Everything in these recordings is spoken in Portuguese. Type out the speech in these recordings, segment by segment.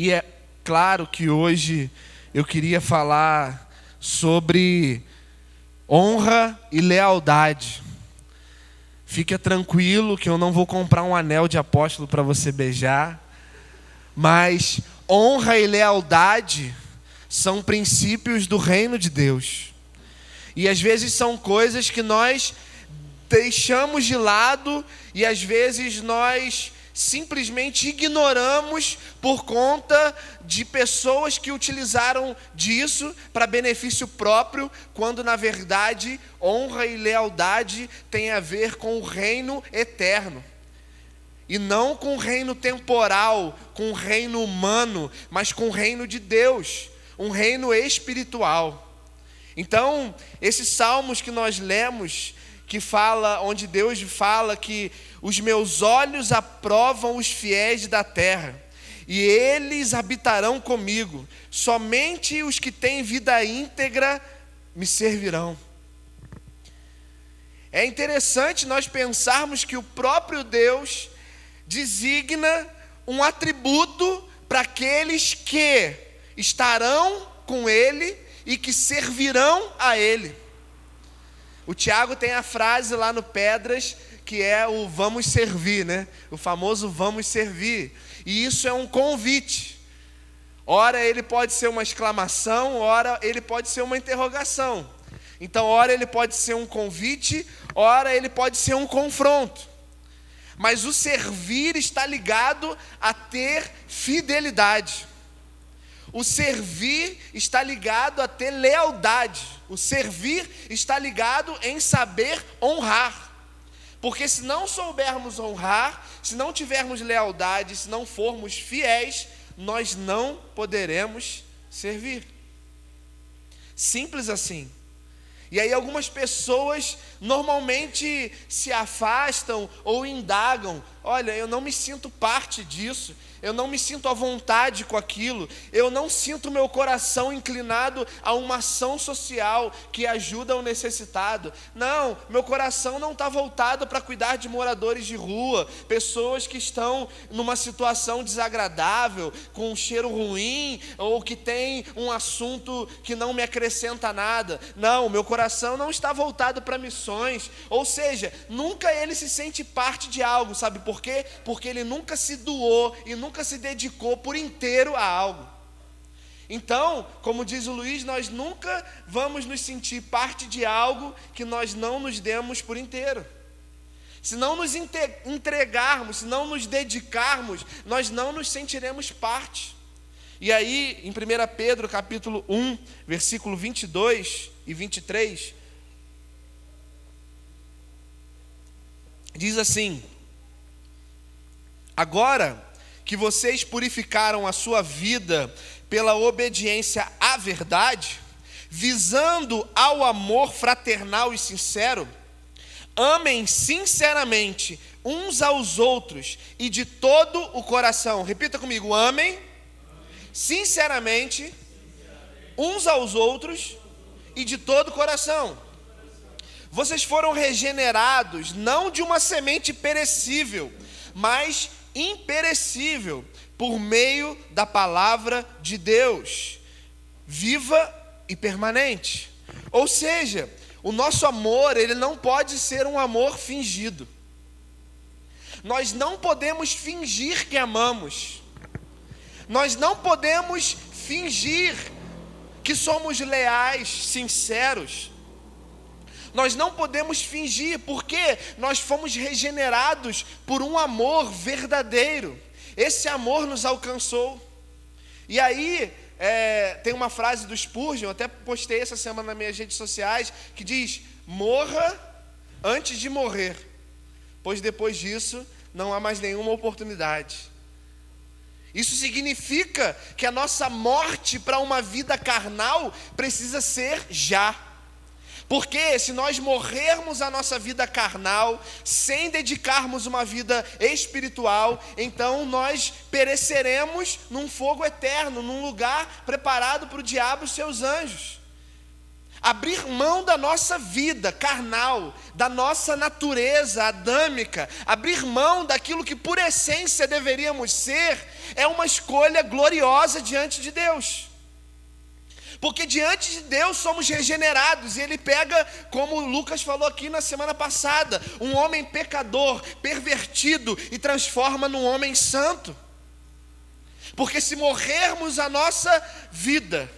E é claro que hoje eu queria falar sobre honra e lealdade. Fique tranquilo que eu não vou comprar um anel de apóstolo para você beijar, mas honra e lealdade são princípios do reino de Deus. E às vezes são coisas que nós deixamos de lado e às vezes nós simplesmente ignoramos por conta de pessoas que utilizaram disso para benefício próprio, quando na verdade honra e lealdade tem a ver com o reino eterno. E não com o reino temporal, com o reino humano, mas com o reino de Deus, um reino espiritual. Então, esses salmos que nós lemos, que fala, onde Deus fala que os meus olhos aprovam os fiéis da terra, e eles habitarão comigo, somente os que têm vida íntegra me servirão. É interessante nós pensarmos que o próprio Deus designa um atributo para aqueles que estarão com Ele e que servirão a Ele. O Tiago tem a frase lá no Pedras, que é o vamos servir, né? O famoso vamos servir. E isso é um convite. Ora ele pode ser uma exclamação, ora ele pode ser uma interrogação. Então, ora ele pode ser um convite, ora ele pode ser um confronto. Mas o servir está ligado a ter fidelidade. O servir está ligado a ter lealdade. O servir está ligado em saber honrar. Porque se não soubermos honrar, se não tivermos lealdade, se não formos fiéis, nós não poderemos servir. Simples assim. E aí algumas pessoas normalmente se afastam ou indagam: olha, eu não me sinto parte disso, eu não me sinto à vontade com aquilo, eu não sinto meu coração inclinado a uma ação social que ajuda o necessitado. Não, meu coração não está voltado para cuidar de moradores de rua, pessoas que estão numa situação desagradável, com um cheiro ruim, ou que tem um assunto que não me acrescenta nada. Não, meu coração não está voltado para missões, ou seja, nunca ele se sente parte de algo. Sabe por quê? Porque ele nunca se doou e nunca se dedicou por inteiro a algo. Então, como diz o Luiz, nós nunca vamos nos sentir parte de algo que nós não nos demos por inteiro. Se não nos entregarmos, se não nos dedicarmos, nós não nos sentiremos parte. E aí, em 1 Pedro capítulo 1, versículo 22 e 23, diz assim: agora que vocês purificaram a sua vida pela obediência à verdade, visando ao amor fraternal e sincero, amem sinceramente uns aos outros e de todo o coração. Repita comigo: amem sinceramente uns aos outros e de todo o coração. Vocês foram regenerados não de uma semente perecível, mas imperecível, por meio da palavra de Deus, viva e permanente. Ou seja, o nosso amor, ele não pode ser um amor fingido. Nós não podemos fingir que amamos. Nós não podemos fingir que somos leais, sinceros. Nós não podemos fingir, porque nós fomos regenerados por um amor verdadeiro. Esse amor nos alcançou. E aí, tem uma frase do Spurgeon, eu até postei essa semana nas minhas redes sociais, que diz: morra antes de morrer, pois depois disso não há mais nenhuma oportunidade. Isso significa que a nossa morte para uma vida carnal precisa ser já. Porque se nós morrermos a nossa vida carnal, sem dedicarmos uma vida espiritual, então nós pereceremos num fogo eterno, num lugar preparado para o diabo e seus anjos. abrir mão da nossa vida carnal, da nossa natureza adâmica, abrir mão daquilo que por essência deveríamos ser, é uma escolha gloriosa diante de Deus. Porque diante de Deus somos regenerados, e Ele pega, como Lucas falou aqui na semana passada, um homem pecador, pervertido, e transforma num homem santo. Porque se morrermos a nossa vida,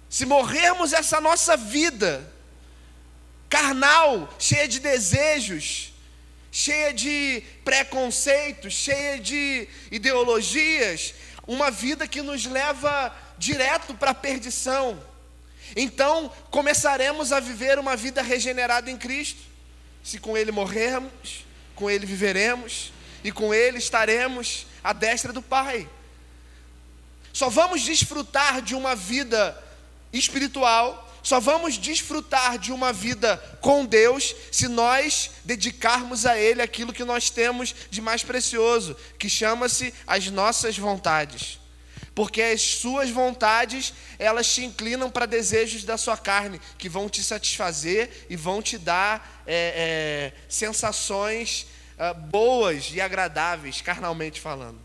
se morrermos essa nossa vida carnal, cheia de desejos, cheia de preconceitos, cheia de ideologias, uma vida que nos leva direto para a perdição, então começaremos a viver uma vida regenerada em Cristo. Se com Ele morrermos, com Ele viveremos, e com Ele estaremos à destra do Pai. Só vamos desfrutar de uma vida espiritual, só vamos desfrutar de uma vida com Deus se nós dedicarmos a Ele aquilo que nós temos de mais precioso, que chama-se as nossas vontades. Porque as suas vontades, elas te inclinam para desejos da sua carne, que vão te satisfazer e vão te dar sensações boas e agradáveis, carnalmente falando.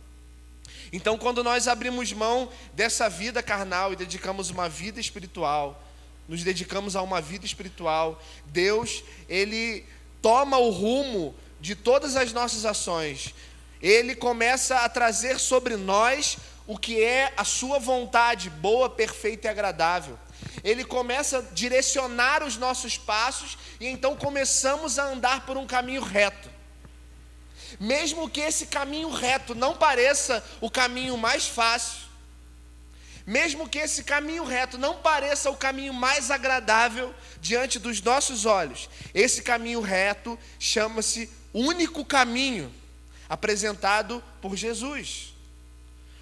Então, quando nós abrimos mão dessa vida carnal e dedicamos uma vida espiritual, nos dedicamos a uma vida espiritual, Deus, Ele toma o rumo de todas as nossas ações. Ele começa a trazer sobre nós o que é a sua vontade, boa, perfeita e agradável. Ele começa a direcionar os nossos passos, e então começamos a andar por um caminho reto. Mesmo que esse caminho reto não pareça o caminho mais fácil, mesmo que esse caminho reto não pareça o caminho mais agradável diante dos nossos olhos, esse caminho reto chama-se único caminho, apresentado por Jesus,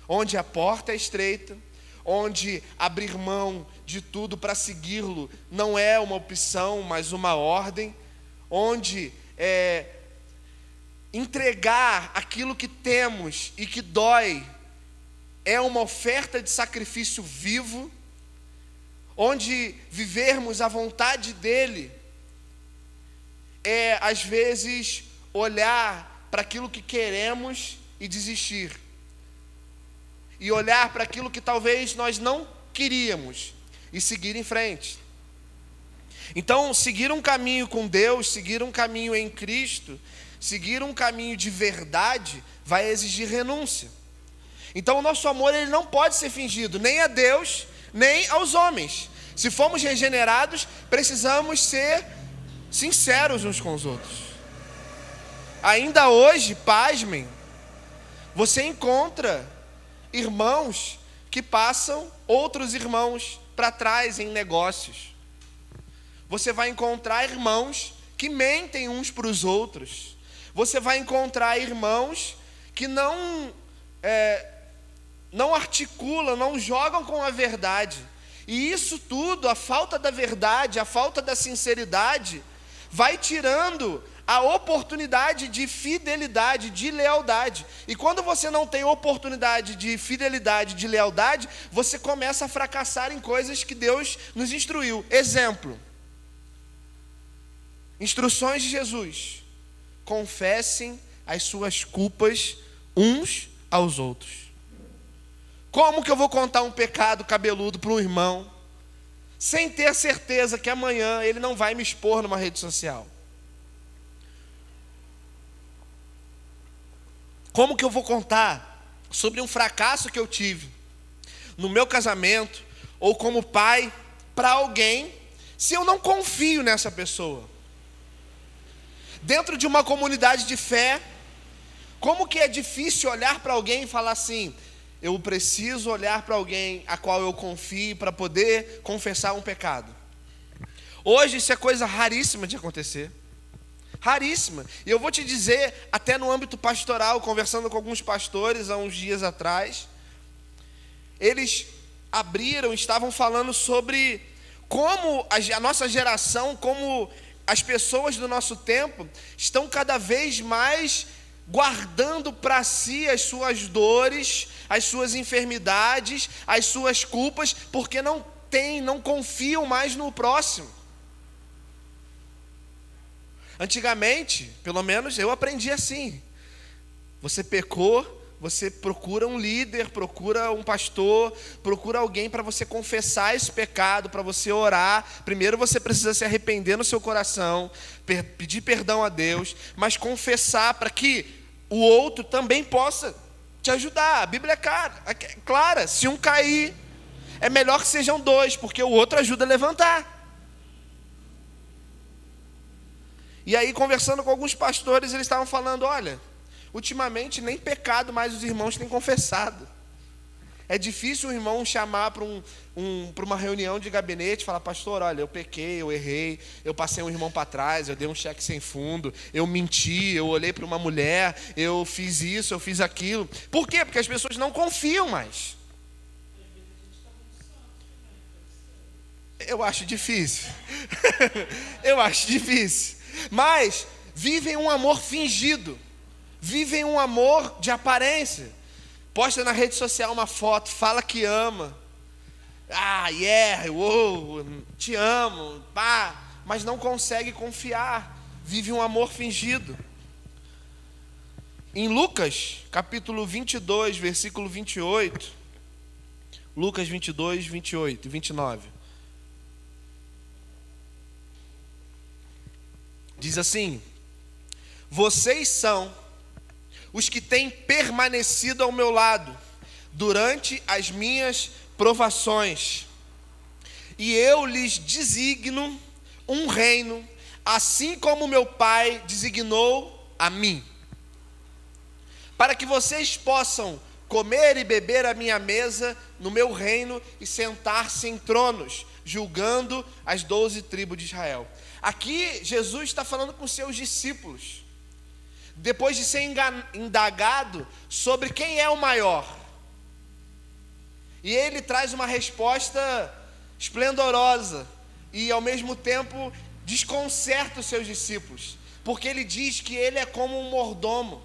onde a porta é estreita, onde abrir mão de tudo para segui-lo não é uma opção, mas uma ordem, onde entregar aquilo que temos e que dói é uma oferta de sacrifício vivo, onde vivermos a vontade dEle é, às vezes, olhar para aquilo que queremos e desistir, e olhar para aquilo que talvez nós não queríamos e seguir em frente. Então, seguir um caminho com Deus, seguir um caminho em Cristo, seguir um caminho de verdade, vai exigir renúncia. Então o nosso amor, ele não pode ser fingido, nem a Deus, nem aos homens. Se fomos regenerados, precisamos ser sinceros uns com os outros. Ainda hoje, pasmem, você encontra irmãos que passam outros irmãos para trás em negócios. Você vai encontrar irmãos que mentem uns para os outros. Você vai encontrar irmãos que não articulam, não jogam com a verdade. E isso tudo, a falta da verdade, a falta da sinceridade, vai tirando a oportunidade de fidelidade, de lealdade. E quando você não tem oportunidade de fidelidade, de lealdade, você começa a fracassar em coisas que Deus nos instruiu. Exemplo, instruções de Jesus: confessem as suas culpas uns aos outros. Como que eu vou contar um pecado cabeludo para um irmão sem ter certeza que amanhã ele não vai me expor numa rede social? Como que eu vou contar sobre um fracasso que eu tive no meu casamento ou como pai para alguém se eu não confio nessa pessoa? Dentro de uma comunidade de fé, como que é difícil olhar para alguém e falar assim: eu preciso olhar para alguém a qual eu confio para poder confessar um pecado. Hoje isso é coisa raríssima de acontecer. Raríssima. E eu vou te dizer, até no âmbito pastoral, conversando com alguns pastores há uns dias atrás, eles estavam falando sobre como a nossa geração, como as pessoas do nosso tempo estão cada vez mais guardando para si as suas dores, as suas enfermidades, as suas culpas, porque não confiam mais no próximo. Antigamente, pelo menos eu aprendi assim. Você pecou, você procura um líder, procura um pastor, procura alguém para você confessar esse pecado, para você orar. Primeiro você precisa se arrepender no seu coração, pedir perdão a Deus, mas confessar para que o outro também possa te ajudar. A Bíblia é clara, se um cair, é melhor que sejam dois, porque o outro ajuda a levantar. E aí, conversando com alguns pastores, eles estavam falando, olha, ultimamente nem pecado mais os irmãos têm confessado. É difícil o irmão chamar para uma reunião de gabinete e falar, pastor, olha, eu pequei, eu errei, eu passei um irmão para trás, eu dei um cheque sem fundo, eu menti, eu olhei para uma mulher, eu fiz isso, eu fiz aquilo. Por quê? Porque as pessoas não confiam mais. Eu acho difícil. Eu acho difícil. Mas vivem um amor fingido. Vivem um amor de aparência. Posta na rede social uma foto, fala que ama. Te amo, pá. Mas não consegue confiar. Vive um amor fingido. Em Lucas, capítulo 22, versículo 28. Lucas 22, 28 e 29. Diz assim: vocês são os que têm permanecido ao meu lado durante as minhas provações, e eu lhes designo um reino, assim como meu Pai designou a mim, para que vocês possam comer e beber à minha mesa no meu reino e sentar-se em tronos, julgando as 12 tribos de Israel. Aqui Jesus está falando com seus discípulos, depois de ser indagado sobre quem é o maior. E ele traz uma resposta esplendorosa e ao mesmo tempo desconcerta os seus discípulos, porque ele diz que ele é como um mordomo.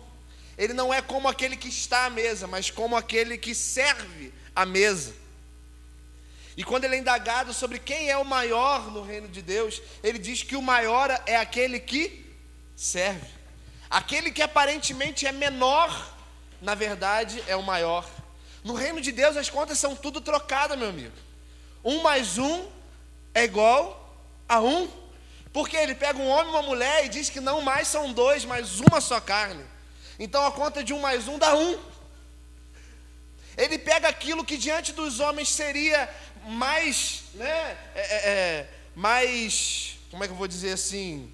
Ele não é como aquele que está à mesa, mas como aquele que serve à mesa. E quando ele é indagado sobre quem é o maior no reino de Deus, ele diz que o maior é aquele que serve. Aquele que aparentemente é menor, na verdade é o maior. No reino de Deus as contas são tudo trocadas, meu amigo. 1 mais 1 é igual a 1. Porque ele pega um homem e uma mulher e diz que não mais são dois, mas uma só carne. Então a conta de 1 mais 1 dá 1. Ele pega aquilo que diante dos homens seria mais, como é que eu vou dizer assim?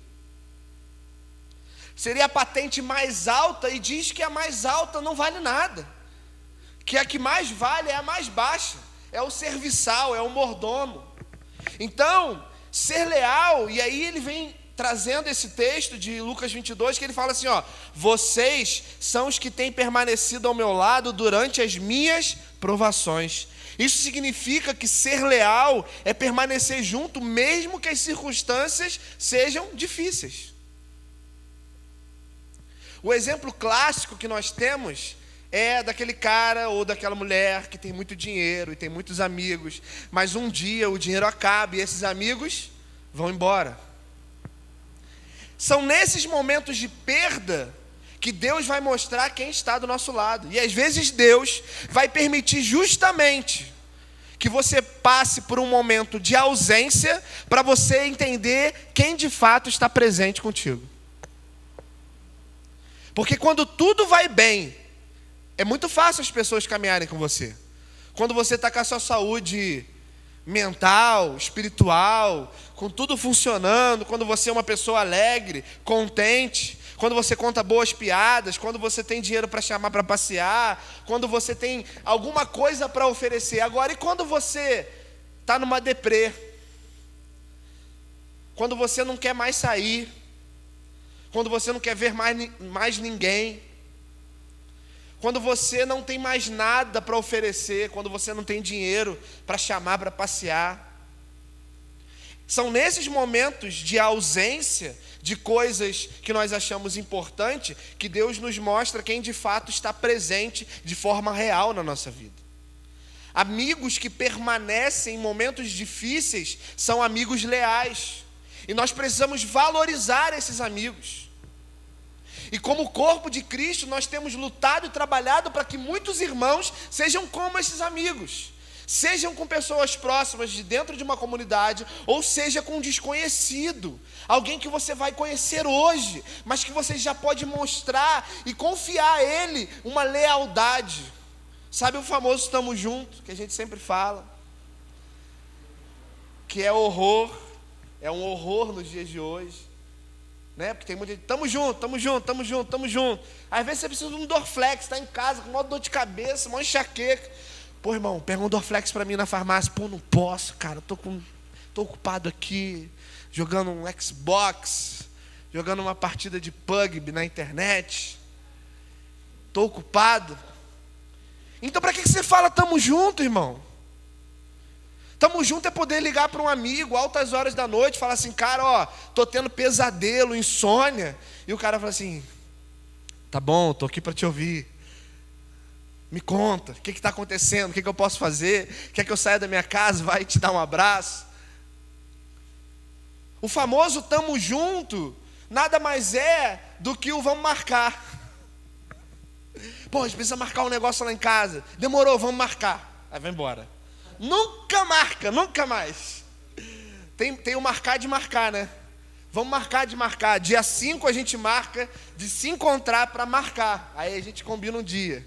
Seria a patente mais alta e diz que a mais alta não vale nada. Que a que mais vale é a mais baixa. É o serviçal, é o mordomo. Então, ser leal, e aí ele vem trazendo esse texto de Lucas 22, que ele fala assim, vocês são os que têm permanecido ao meu lado durante as minhas provações. Isso significa que ser leal é permanecer junto, mesmo que as circunstâncias sejam difíceis. O exemplo clássico que nós temos é daquele cara ou daquela mulher que tem muito dinheiro e tem muitos amigos, mas um dia o dinheiro acaba e esses amigos vão embora. São nesses momentos de perda que Deus vai mostrar quem está do nosso lado. E às vezes Deus vai permitir justamente que você passe por um momento de ausência para você entender quem de fato está presente contigo. Porque quando tudo vai bem, é muito fácil as pessoas caminharem com você. Quando você está com a sua saúde mental, espiritual, com tudo funcionando, quando você é uma pessoa alegre, contente, quando você conta boas piadas, quando você tem dinheiro para chamar para passear, quando você tem alguma coisa para oferecer. Agora, e quando você está numa deprê? Quando você não quer mais sair, quando você não quer ver mais ninguém, quando você não tem mais nada para oferecer, quando você não tem dinheiro para chamar para passear. São nesses momentos de ausência de coisas que nós achamos importante que Deus nos mostra quem de fato está presente de forma real na nossa vida. Amigos que permanecem em momentos difíceis são amigos leais. E nós precisamos valorizar esses amigos. E como corpo de Cristo, nós temos lutado e trabalhado para que muitos irmãos sejam como esses amigos. Sejam com pessoas próximas de dentro de uma comunidade, ou seja com um desconhecido. Alguém que você vai conhecer hoje, mas que você já pode mostrar e confiar a ele uma lealdade. Sabe o famoso "estamos juntos", que a gente sempre fala? Que é horror, é um horror nos dias de hoje. Né? Porque tem muita gente, "estamos juntos, estamos juntos, estamos juntos, estamos juntos". Às vezes você precisa de um Dorflex, está em casa com uma dor de cabeça, uma enxaqueca. "Pô, irmão, pega um Dorflex para mim na farmácia". "Pô, não posso, cara, tô ocupado aqui, jogando um Xbox, jogando uma partida de PUBG na internet. Tô ocupado". Então para que você fala "estamos juntos", irmão? Estamos juntos é poder ligar para um amigo altas horas da noite, falar assim: "Cara, ó, tô tendo pesadelo, insônia". E o cara fala assim: "Tá bom, tô aqui para te ouvir. Me conta, o que está acontecendo? O que eu posso fazer? Quer que eu saia da minha casa? Vai te dar um abraço". O famoso "tamo junto" nada mais é do que o "vamos marcar". "Pô, a gente precisa marcar um negócio lá em casa". "Demorou, vamos marcar". Aí vai embora. Nunca marca, nunca mais. Tem o marcar de marcar, né? Vamos marcar de marcar. Dia 5 a gente marca de se encontrar para marcar. Aí a gente combina um dia.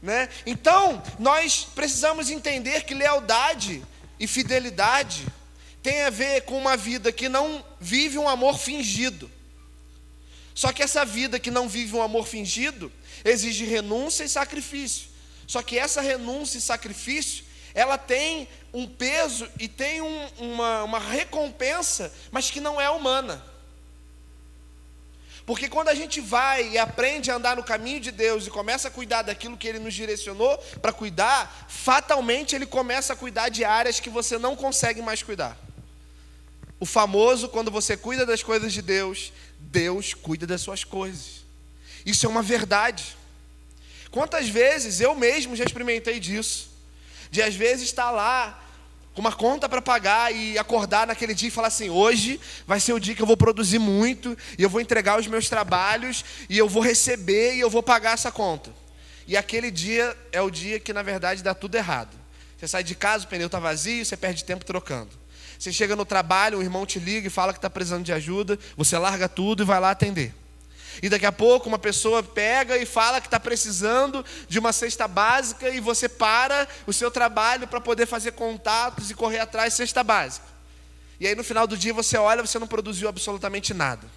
Né? Então, nós precisamos entender que lealdade e fidelidade tem a ver com uma vida que não vive um amor fingido. Só que essa vida que não vive um amor fingido exige renúncia e sacrifício. Só que essa renúncia e sacrifício, ela tem um peso e tem uma recompensa, mas que não é humana. Porque quando a gente vai e aprende a andar no caminho de Deus e começa a cuidar daquilo que Ele nos direcionou para cuidar, fatalmente Ele começa a cuidar de áreas que você não consegue mais cuidar. O famoso, quando você cuida das coisas de Deus, Deus cuida das suas coisas. Isso é uma verdade. Quantas vezes eu mesmo já experimentei disso? De às vezes estar lá com uma conta para pagar e acordar naquele dia e falar assim: "Hoje vai ser o dia que eu vou produzir muito, e eu vou entregar os meus trabalhos, e eu vou receber, e eu vou pagar essa conta". E aquele dia é o dia que na verdade dá tudo errado. Você sai de casa, o pneu está vazio, você perde tempo trocando. Você chega no trabalho, o irmão te liga e fala que está precisando de ajuda, você larga tudo e vai lá atender. E daqui a pouco uma pessoa pega e fala que está precisando de uma cesta básica e você para o seu trabalho para poder fazer contatos e correr atrás de cesta básica. E aí no final do dia você olha, você não produziu absolutamente nada.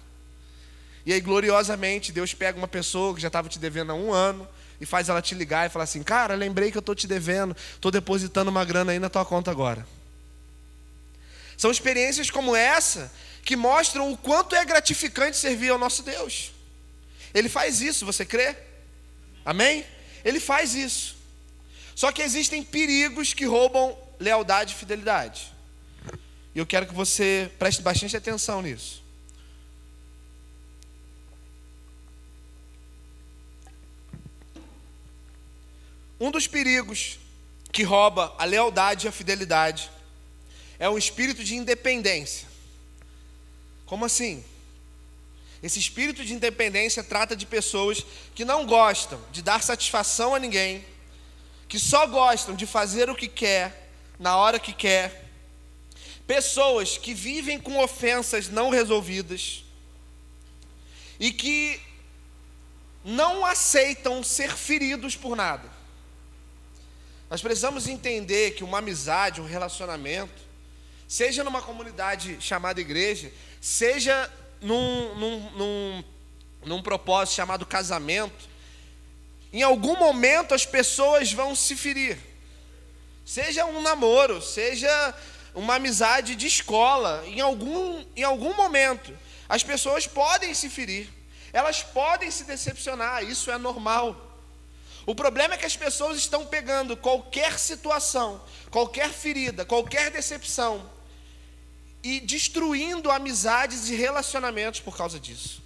E aí gloriosamente Deus pega uma pessoa que já estava te devendo há 1 ano e faz ela te ligar e falar assim: "Cara, lembrei que eu estou te devendo, estou depositando uma grana aí na tua conta agora". São experiências como essa que mostram o quanto é gratificante servir ao nosso Deus. Ele faz isso, você crê? Amém? Ele faz isso. Só que existem perigos que roubam lealdade e fidelidade. E eu quero que você preste bastante atenção nisso. Um dos perigos que rouba a lealdade e a fidelidade é um espírito de independência. Como assim? Esse espírito de independência trata de pessoas que não gostam de dar satisfação a ninguém, que só gostam de fazer o que quer, na hora que quer. Pessoas que vivem com ofensas não resolvidas e que não aceitam ser feridos por nada. Nós precisamos entender que uma amizade, um relacionamento, seja numa comunidade chamada igreja, seja num propósito chamado casamento, em algum momento as pessoas vão se ferir. Seja um namoro, seja uma amizade de escola, em algum momento as pessoas podem se ferir, elas podem se decepcionar, isso é normal. O problema é que as pessoas estão pegando qualquer situação, qualquer ferida, qualquer decepção e destruindo amizades e relacionamentos por causa disso.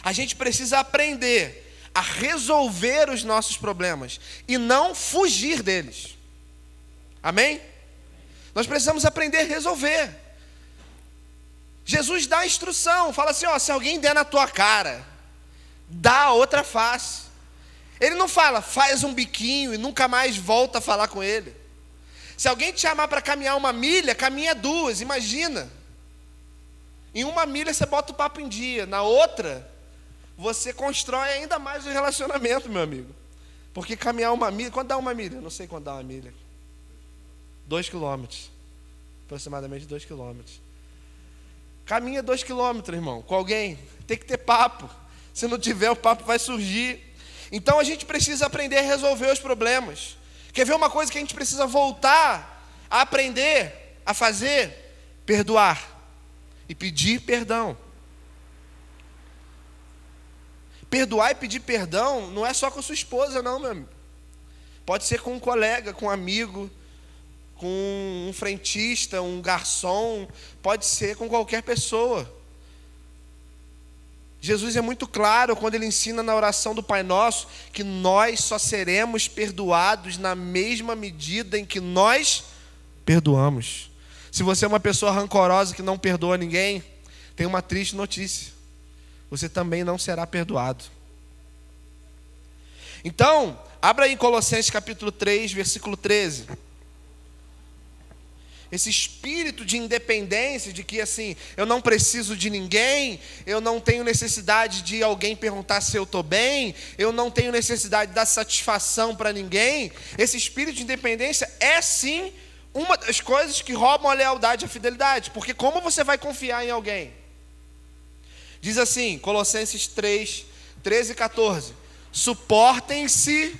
A gente precisa aprender a resolver os nossos problemas e não fugir deles. Amém? Nós precisamos aprender a resolver. Jesus dá a instrução, fala assim, ó, se alguém der na tua cara, dá a outra face. Ele não fala, faz um biquinho e nunca mais volta a falar com ele. Se alguém te chamar para caminhar 1 milha, caminha 2, imagina. Em 1 milha você bota o papo em dia, na outra, você constrói ainda mais o relacionamento, meu amigo. Porque caminhar 1 milha, quanto dá 1 milha? Eu não sei quanto dá 1 milha. 2 quilômetros. Aproximadamente 2 quilômetros. Caminha 2 quilômetros, irmão, com alguém. Tem que ter papo. Se não tiver, o papo vai surgir. Então a gente precisa aprender a resolver os problemas. Quer ver uma coisa que a gente precisa voltar a aprender a fazer? Perdoar e pedir perdão. Perdoar e pedir perdão não é só com sua esposa, não, meu amigo. Pode ser com um colega, com um amigo, com um frentista, um garçom, pode ser com qualquer pessoa. Jesus é muito claro quando ele ensina na oração do Pai Nosso que nós só seremos perdoados na mesma medida em que nós perdoamos. Se você é uma pessoa rancorosa que não perdoa ninguém, tem uma triste notícia. Você também não será perdoado. Então, abra aí em Colossenses capítulo 3, versículo 13. Esse espírito de independência, de que assim, eu não preciso de ninguém, eu não tenho necessidade de alguém perguntar se eu estou bem, eu não tenho necessidade de dar satisfação para ninguém. Esse espírito de independência é sim uma das coisas que roubam a lealdade e a fidelidade. Porque como você vai confiar em alguém? Diz assim, Colossenses 3, 13 e 14. Suportem-se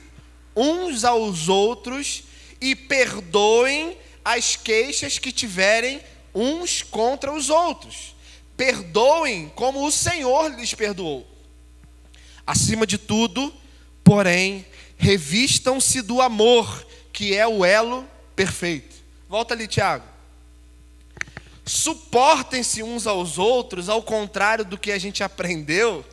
uns aos outros e perdoem as queixas que tiverem uns contra os outros. Perdoem como o Senhor lhes perdoou. Acima de tudo, porém, revistam-se do amor, que é o elo perfeito. Volta ali, Tiago. Suportem-se uns aos outros, ao contrário do que a gente aprendeu,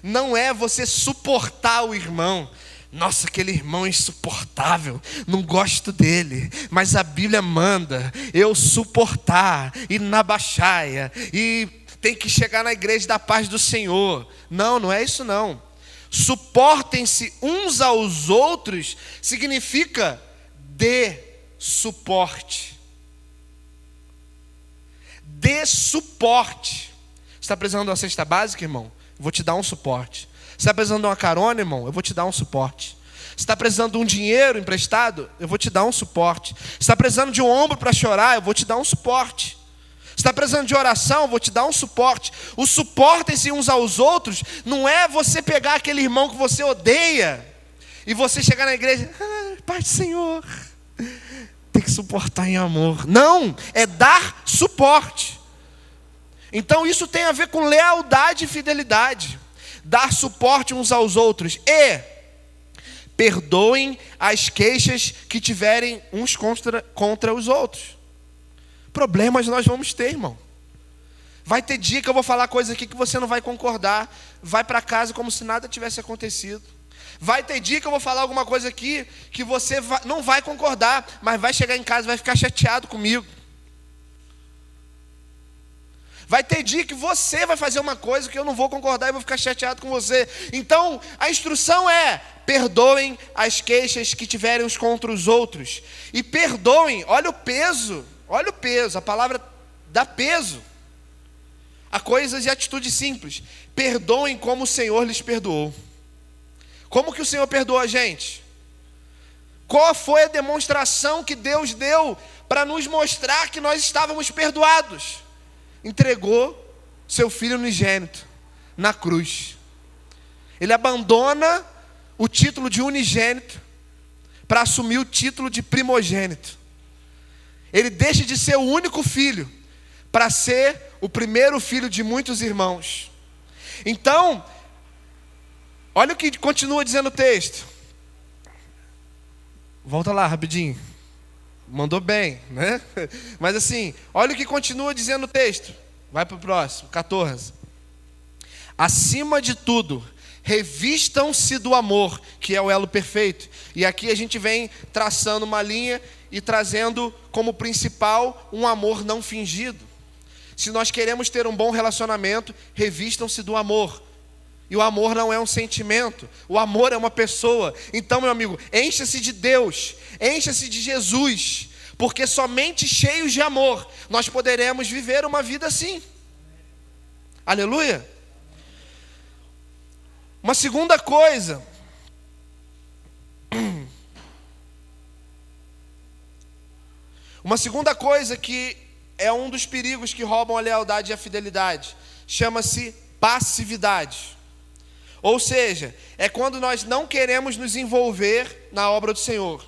não é você suportar o irmão. Nossa, aquele irmão é insuportável, não gosto dele, mas a Bíblia manda eu suportar, e na baixaia, e tem que chegar na igreja da paz do Senhor. Não, não é isso não. Suportem-se uns aos outros significa dê suporte. Dê suporte. Você está precisando de uma cesta básica, irmão? Eu vou te dar um suporte. Você está precisando de uma carona, irmão? Eu vou te dar um suporte. Você está precisando de um dinheiro emprestado? Eu vou te dar um suporte. Você está precisando de um ombro para chorar? Eu vou te dar um suporte. Você está precisando de oração? Eu vou te dar um suporte. O suportem-se uns aos outros não é você pegar aquele irmão que você odeia e você chegar na igreja, Pai do Senhor, tem que suportar em amor. Não, é dar suporte. Então isso tem a ver com lealdade e fidelidade. Dar suporte uns aos outros e perdoem as queixas que tiverem uns contra os outros. Problemas nós vamos ter, irmão. Vai ter dia que eu vou falar coisa aqui que você não vai concordar. Vai para casa como se nada tivesse acontecido. Vai ter dia que eu vou falar alguma coisa aqui que você não vai concordar, mas vai chegar em casa e vai ficar chateado comigo. Vai ter dia que você vai fazer uma coisa que eu não vou concordar e vou ficar chateado com você. Então, a instrução é: perdoem as queixas que tiverem uns contra os outros. E perdoem, olha o peso, a palavra dá peso a coisas e atitudes simples. Perdoem como o Senhor lhes perdoou. Como que o Senhor perdoou a gente? Qual foi a demonstração que Deus deu para nos mostrar que nós estávamos perdoados? Entregou seu filho unigênito na cruz. Ele abandona o título de unigênito para assumir o título de primogênito. Ele deixa de ser o único filho para ser o primeiro filho de muitos irmãos. Então, olha o que continua dizendo o texto. Volta lá rapidinho. mandou bem, né? Mas assim, olha o que continua dizendo o texto. Vai para o próximo, 14. Acima de tudo, revistam-se do amor, que é o elo perfeito. E aqui a gente vem traçando uma linha e trazendo como principal um amor não fingido. Se nós queremos ter um bom relacionamento, revistam-se do amor. E o amor não é um sentimento, o amor é uma pessoa. Então, meu amigo, encha-se de Deus, encha-se de Jesus, porque somente cheios de amor nós poderemos viver uma vida assim. Aleluia! Uma segunda coisa, que é um dos perigos que roubam a lealdade e a fidelidade, chama-se passividade. Ou seja, é quando nós não queremos nos envolver na obra do Senhor.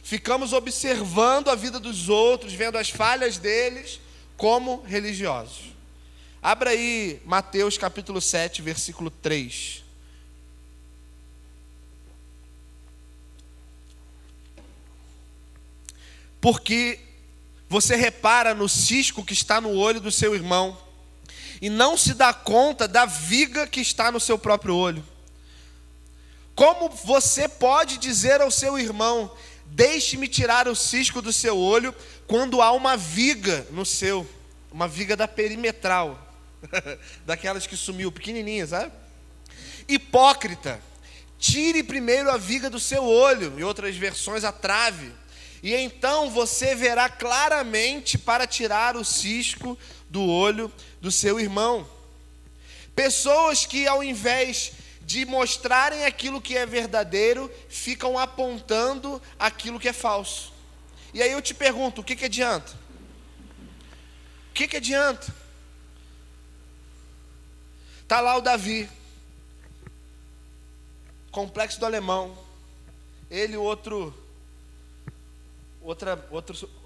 Ficamos observando a vida dos outros, vendo as falhas deles como religiosos. Abra aí Mateus capítulo 7, versículo 3. Porque você repara no cisco que está no olho do seu irmão e não se dá conta da viga que está no seu próprio olho. Como você pode dizer ao seu irmão: deixe-me tirar o cisco do seu olho, quando há uma viga no seu, uma viga da perimetral, daquelas que sumiu, pequenininha, sabe? Hipócrita, tire primeiro a viga do seu olho, em outras versões a trave, e então você verá claramente para tirar o cisco do olho do seu irmão. Pessoas que, ao invés de mostrarem aquilo que é verdadeiro, ficam apontando aquilo que é falso. E aí eu te pergunto, o que adianta? O que adianta? Está lá o Davi, complexo do Alemão, ele e outro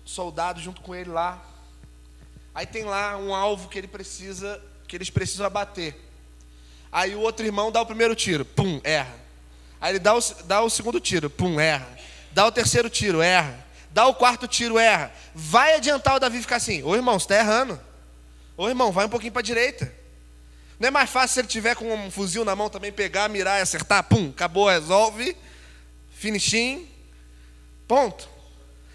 soldado junto com ele lá. Aí tem lá um alvo que eles precisam abater. Aí o outro irmão dá o primeiro tiro, pum, erra. Aí ele dá o segundo tiro, pum, erra. Dá o terceiro tiro, erra. Dá o quarto tiro, erra. Vai adiantar o Davi ficar assim: ô irmão, você está errando. Ô irmão, vai um pouquinho para a direita. Não é mais fácil se ele tiver com um fuzil na mão também pegar, mirar e acertar? Pum, acabou, resolve. Finishing. Ponto.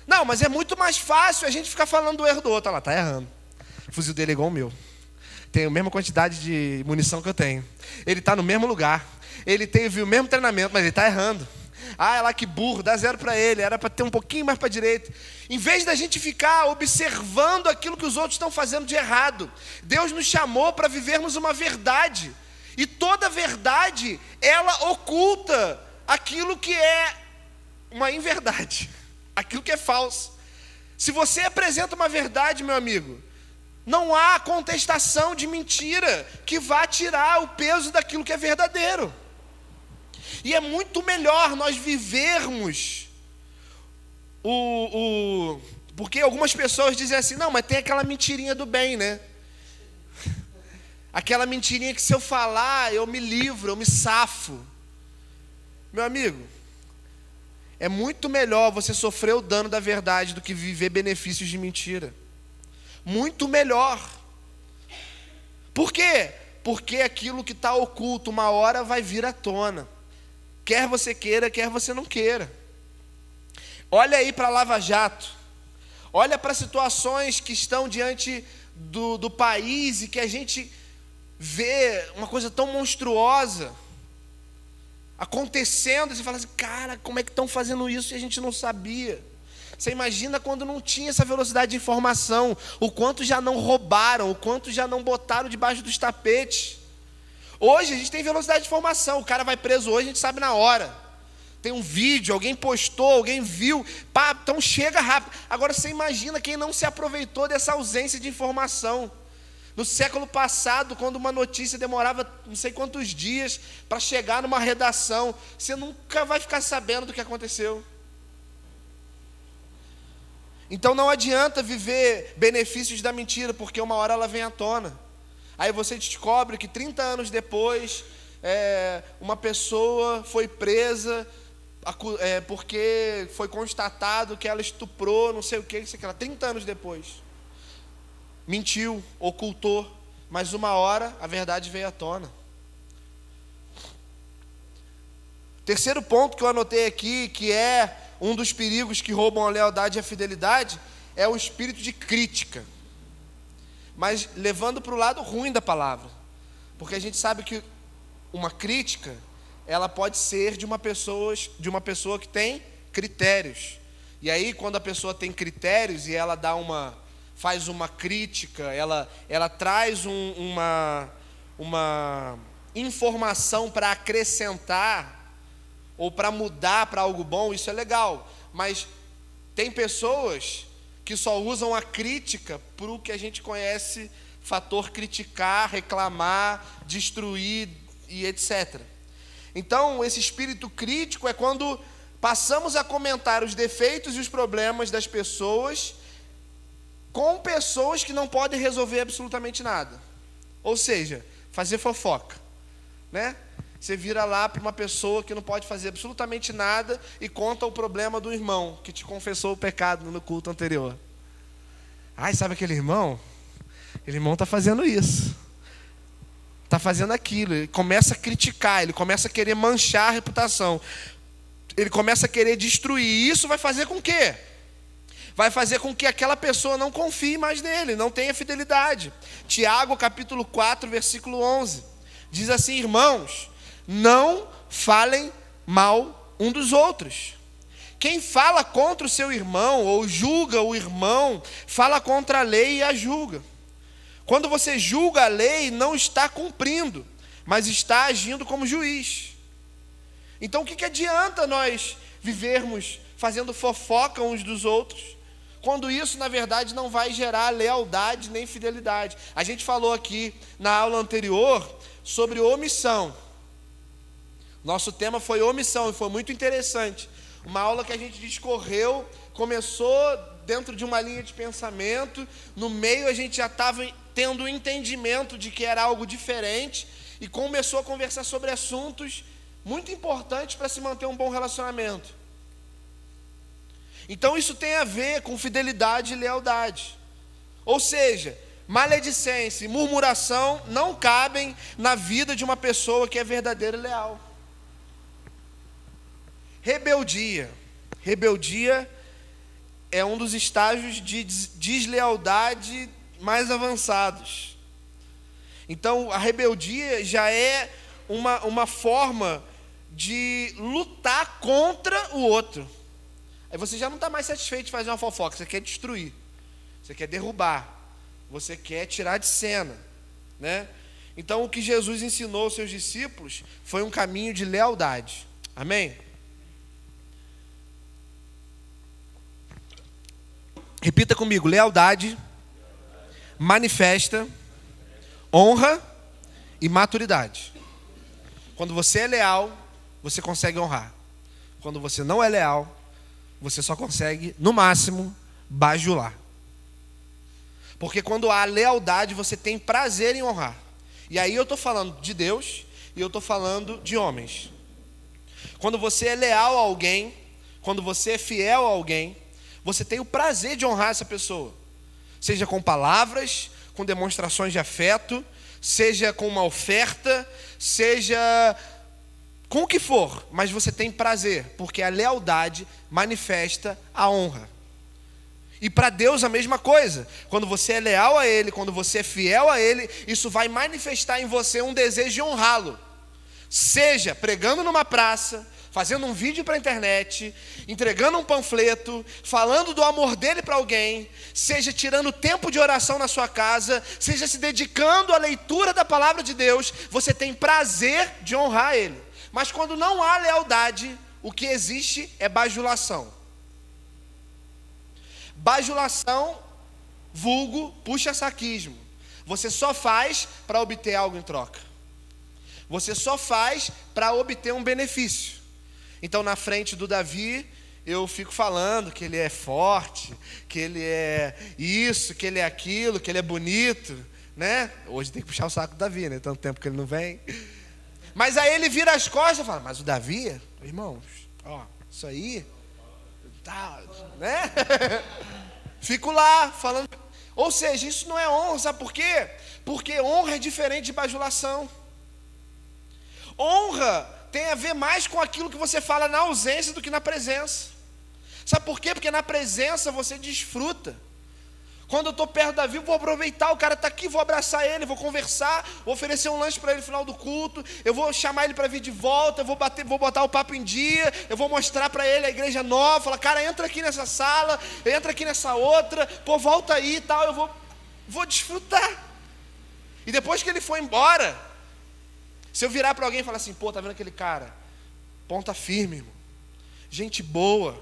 Não, mas é muito mais fácil a gente ficar falando do erro do outro. Olha lá, tá errando. O fuzil dele é igual ao meu. Tem a mesma quantidade de munição que eu tenho. Ele está no mesmo lugar. Ele teve o mesmo treinamento, mas ele está errando. Ah, é lá que burro, dá 0 para ele. Era para ter um pouquinho mais para a direita. Em vez da gente ficar observando aquilo que os outros estão fazendo de errado, Deus nos chamou para vivermos uma verdade. E toda verdade, ela oculta aquilo que é uma inverdade, aquilo que é falso. Se você apresenta uma verdade, meu amigo, não há contestação de mentira que vá tirar o peso daquilo que é verdadeiro. E é muito melhor nós vivermos porque algumas pessoas dizem assim: não, mas tem aquela mentirinha do bem, né? Aquela mentirinha que se eu falar, eu me livro, eu me safo. Meu amigo, é muito melhor você sofrer o dano da verdade do que viver benefícios de mentira. Muito melhor. Por quê? Porque aquilo que está oculto, uma hora vai vir à tona. Quer você queira, quer você não queira. Olha aí para a Lava Jato. Olha para situações que estão diante do país e que a gente vê uma coisa tão monstruosa acontecendo. E você fala assim: cara, como é que estão fazendo isso e a gente não sabia? Você imagina quando não tinha essa velocidade de informação, o quanto já não roubaram, o quanto já não botaram debaixo dos tapetes. Hoje a gente tem velocidade de informação, o cara vai preso hoje, a gente sabe na hora. Tem um vídeo, alguém postou, alguém viu, pá, então chega rápido. Agora você imagina quem não se aproveitou dessa ausência de informação. No século passado, quando uma notícia demorava não sei quantos dias para chegar numa redação, você nunca vai ficar sabendo do que aconteceu. Então não adianta viver benefícios da mentira, porque uma hora ela vem à tona. Aí você descobre que 30 anos depois, uma pessoa foi presa porque foi constatado que ela estuprou, não sei o que, 30 anos depois. Mentiu, ocultou, mas uma hora a verdade veio à tona. Terceiro ponto que eu anotei aqui, que é um dos perigos que roubam a lealdade e a fidelidade, é o espírito de crítica. Mas levando para o lado ruim da palavra. Porque a gente sabe que uma crítica, ela pode ser de uma pessoa que tem critérios. E aí, quando a pessoa tem critérios e ela faz uma crítica, ela traz uma informação para acrescentar ou para mudar para algo bom, isso é legal. Mas tem pessoas que só usam a crítica para o que a gente conhece, fator criticar, reclamar, destruir e etc. Então, esse espírito crítico é quando passamos a comentar os defeitos e os problemas das pessoas com pessoas que não podem resolver absolutamente nada. Ou seja, fazer fofoca, né? Você vira lá para uma pessoa que não pode fazer absolutamente nada e conta o problema do irmão que te confessou o pecado no culto anterior. Ai, sabe aquele irmão? Aquele irmão está fazendo isso, está fazendo aquilo. Ele começa a criticar, ele começa a querer manchar a reputação, ele começa a querer destruir. E isso vai fazer com o quê? Vai fazer com que aquela pessoa não confie mais nele, não tenha fidelidade. Tiago capítulo 4, versículo 11, diz assim: irmãos, não falem mal um dos outros. Quem fala contra o seu irmão ou julga o irmão, fala contra a lei e a julga. Quando você julga a lei, não está cumprindo, mas está agindo como juiz. Então o que adianta nós vivermos fazendo fofoca uns dos outros, quando isso na verdade não vai gerar lealdade nem fidelidade? A gente falou aqui na aula anterior sobre omissão. Nosso tema foi omissão e foi muito interessante. Uma aula que a gente discorreu, começou dentro de uma linha de pensamento, no meio a gente já estava tendo um entendimento de que era algo diferente e começou a conversar sobre assuntos muito importantes para se manter um bom relacionamento. Então isso tem a ver com fidelidade e lealdade. Ou seja, maledicência e murmuração não cabem na vida de uma pessoa que é verdadeira e leal. Rebeldia é um dos estágios de deslealdade mais avançados. Então, a rebeldia já é uma forma de lutar contra o outro. Aí você já não está mais satisfeito de fazer uma fofoca, você quer destruir, você quer derrubar, você quer tirar de cena, né? Então, o que Jesus ensinou aos seus discípulos foi um caminho de lealdade. Amém? Repita comigo: lealdade manifesta honra e maturidade. Quando você é leal, você consegue honrar. Quando você não é leal, você só consegue, no máximo, bajular. Porque quando há lealdade, você tem prazer em honrar. E aí eu estou falando de Deus e eu estou falando de homens. Quando você é leal a alguém, quando você é fiel a alguém, você tem o prazer de honrar essa pessoa. Seja com palavras, com demonstrações de afeto, seja com uma oferta, seja com o que for, mas você tem prazer, porque a lealdade manifesta a honra. E para Deus a mesma coisa. Quando você é leal a Ele, quando você é fiel a Ele, isso vai manifestar em você um desejo de honrá-lo. Seja pregando numa praça, fazendo um vídeo para a internet, entregando um panfleto, falando do amor dele para alguém, seja tirando tempo de oração na sua casa, seja se dedicando à leitura da palavra de Deus, você tem prazer de honrar Ele. Mas quando não há lealdade, o que existe é bajulação. Bajulação, vulgo, puxa-saquismo. Você só faz para obter algo em troca. Você só faz para obter um benefício. Então, na frente do Davi, eu fico falando que ele é forte, que ele é isso, que ele é aquilo, que ele é bonito, né? Hoje tem que puxar o saco do Davi, né? Tanto tempo que ele não vem. Mas aí ele vira as costas e fala: mas o Davi, irmãos, ó, Isso aí, tá, né? Fico lá falando. Ou seja, isso não é honra, sabe por quê? Porque honra é diferente de bajulação. Honra tem a ver mais com aquilo que você fala na ausência do que na presença. Sabe por quê? Porque na presença você desfruta. Quando eu estou perto do Davi, vou aproveitar, o cara está aqui, vou abraçar ele, vou conversar, vou oferecer um lanche para ele no final do culto, eu vou chamar ele para vir de volta, eu vou botar o papo em dia, eu vou mostrar para ele a igreja nova, falar, cara, entra aqui nessa sala, entra aqui nessa outra, pô, volta aí e tal, eu vou desfrutar. E depois que ele for embora, se eu virar para alguém e falar assim, pô, tá vendo aquele cara? Ponta firme, irmão. Gente boa.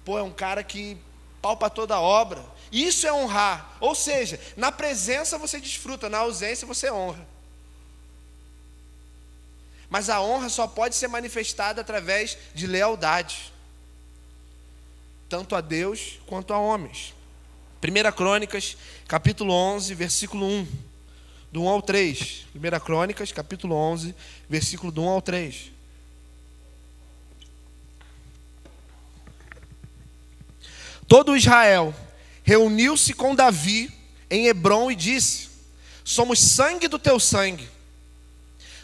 Pô, é um cara que palpa toda a obra. Isso é honrar. Ou seja, na presença você desfruta, na ausência você honra. Mas a honra só pode ser manifestada através de lealdade, tanto a Deus quanto a homens. 1 Crônicas, capítulo 11, versículo 1, do 1 ao 3. 1 Crônicas, capítulo 11, versículo do 1 ao 3. Todo Israel reuniu-se com Davi em Hebrom e disse: somos sangue do teu sangue.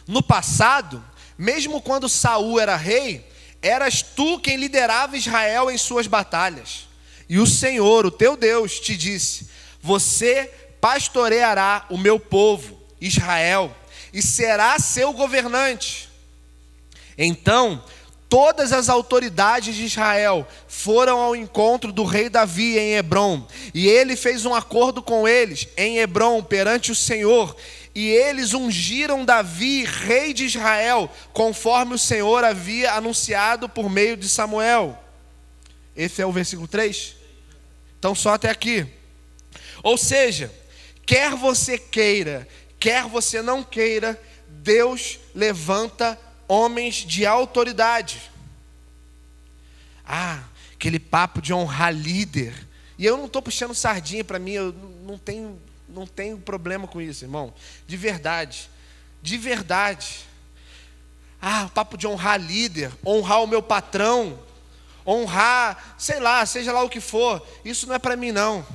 No passado, mesmo quando Saul era rei, eras tu quem liderava Israel em suas batalhas. E o Senhor, o teu Deus, te disse: você pastoreará o meu povo, Israel, e será seu governante. Então, todas as autoridades de Israel foram ao encontro do rei Davi em Hebrom, e ele fez um acordo com eles em Hebrom perante o Senhor, e eles ungiram Davi rei de Israel, conforme o Senhor havia anunciado por meio de Samuel. Esse é o versículo 3? Então só até aqui. Ou seja, quer você queira, quer você não queira, Deus levanta homens de autoridade. Aquele papo de honrar líder. E eu não estou puxando sardinha para mim, eu não tenho problema com isso, irmão. De verdade. De verdade. O papo de honrar líder, honrar o meu patrão, honrar, sei lá, seja lá o que for. Isso não é para mim, não.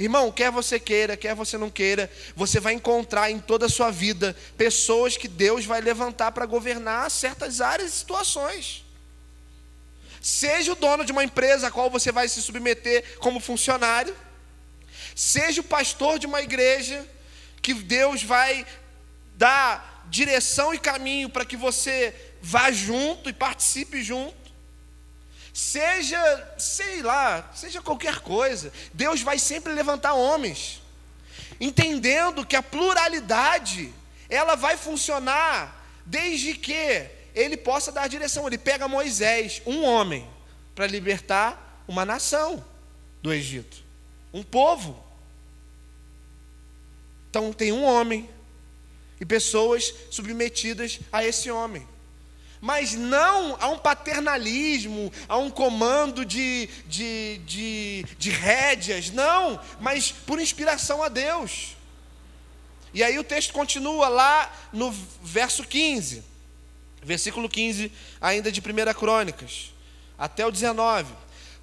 Irmão, quer você queira, quer você não queira, você vai encontrar em toda a sua vida pessoas que Deus vai levantar para governar certas áreas e situações. Seja o dono de uma empresa a qual você vai se submeter como funcionário, seja o pastor de uma igreja que Deus vai dar direção e caminho para que você vá junto e participe junto. Seja, sei lá, seja qualquer coisa, Deus vai sempre levantar homens, entendendo que a pluralidade, ela vai funcionar desde que ele possa dar direção. Ele pega Moisés, um homem, para libertar uma nação do Egito, um povo. Então tem um homem e pessoas submetidas a esse homem. Mas não a um paternalismo, a um comando de rédeas, não, mas por inspiração a Deus. E aí o texto continua lá no verso 15, versículo 15, ainda de 1 Crônicas, até o 19.